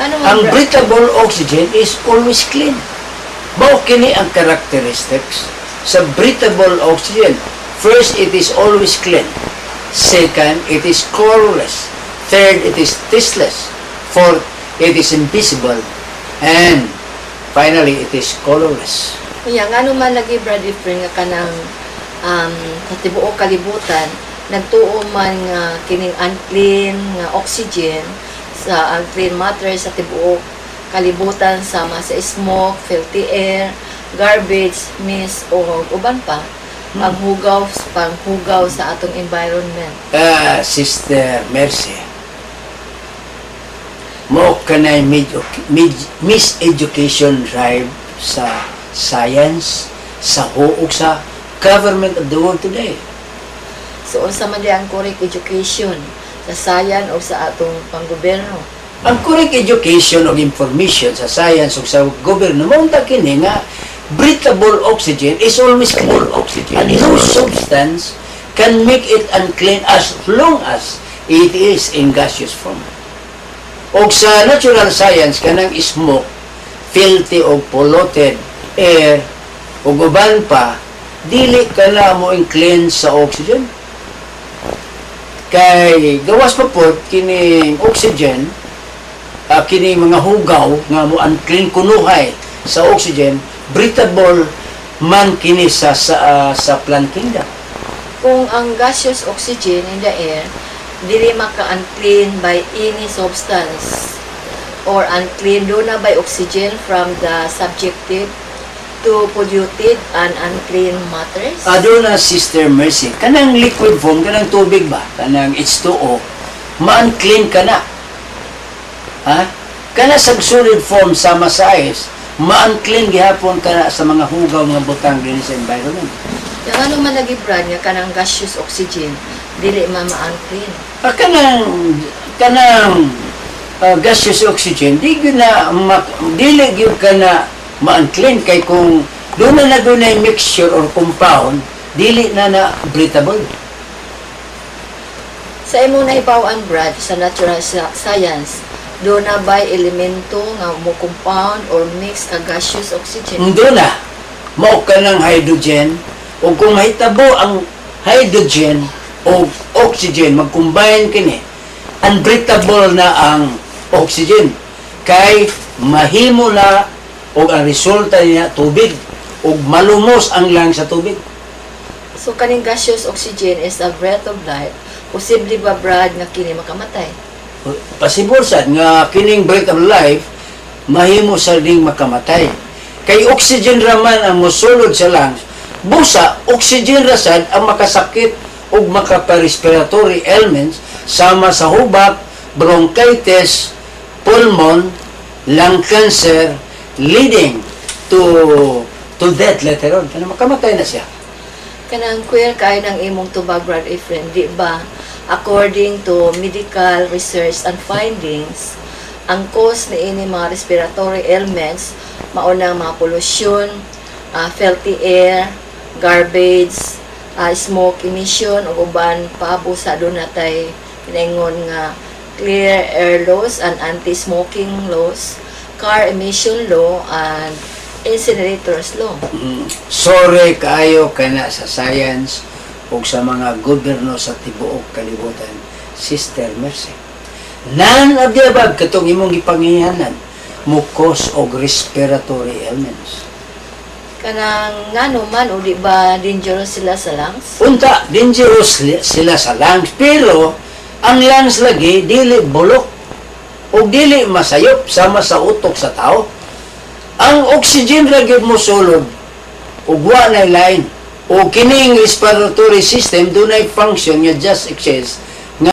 Ano Ang breathable oxygen is always clean. Mao kini ang characteristics sa breathable oxygen. First, it is always clean. Second, it is colorless. Third, it is tasteless. Fourth, it is invisible. And finally, it is colorless. Kaya nga naman lagi Brad Efren nga kanang sa tibuok kalibutan nagtuo man nga kining unclean nga oxygen sa unclean matter sa tibuok kalibutan sama sa smoke, filthy air, garbage, mist o uban pa panghugaw sa atong environment. Sister Mercy, mo kanay miseducation drive sa science, sa huog sa government of the world today. So, unsa man di ang correct education sa science o sa atong panggobyerno? Ang correct education o information sa science o sa gobyerno, maunta kini nga breathable oxygen is always clean oxygen. And no substance can make it unclean as long as it is in gaseous form. O sa natural science, kanang smoke, filthy o polluted air, o uban pa, dili ka na mo clean sa oxygen. Kay gawas pa po, kining oxygen, kining mga hugaw, nga mo unclean kunuhay sa oxygen, breathable man kini sa plant kingdom. Kung ang gaseous oxygen in the air, dili maka-unclean by any substance or unclean do na by oxygen from the subjective to polluted and unclean matters? Aduna, Sister Mercy, kanang liquid form, kanang tubig ba? Kanang H2O, ma-unclean ka na. Ha? Kana sa solid form sama sa ice, ma-unclean gihapon ka na sa mga hugaw, mga butang din sa environment. Yung ano man lagi brand nga kanang gaseous oxygen, dili ma-unclean. Kanang gaseous oxygen, dili gyud ka na ma-unclean kay kung doon na dunay mixture or compound, dili na breathable. Sa imong nahibaw-an Brad sa natural science, doon na by elemento nga mo compound or mix ka gaseous oxygen? Doon na, mao ka ng hydrogen, o kung mahitabo ang hydrogen o oxygen, mag-combine kini, unbreathable na ang oxygen. Kay mahimo na o ang resulta niya tubig o malumos ang lang sa tubig. So kaning gaseous oxygen is a breath of life. Posible ba Brad nga kini makamatay? Possible sad nga kining breath of life mahimo sa ding makamatay. Kay oxygen raman ang mosulod sa lungs, busa oxygen ra sad ang makasakit ug makaparespiratory ailments sama sa hubak, bronchitis, pulmon, lung cancer, leading to death later on. Kana makamatay na siya. Kanang queer kay ng imong tubag Brad Efren, di ba? According to medical research and findings, ang cause ni ini mga respiratory ailments maunang mga pollution, filthy air, garbage, smoke emission ug uban paabo sa dunay pinaingon nga clear air laws and anti-smoking laws, car emission law, and incinerators law. Sorry kaayo kana sa science ug sa mga gobyerno sa tibuok kalibutan, Sister Mercy. None of the above katong imong gipangihanan mo cause og respiratory ailments. Kanang ngano man o di ba dangerous sila sa lungs? Unta, dangerous sila sa lungs, pero ang lungs lagi dili bulok o dili masayop sama sa utok sa tao. Ang oxygen lagi mo sulod ug wa na line o kining respiratory system dunay function nga just exist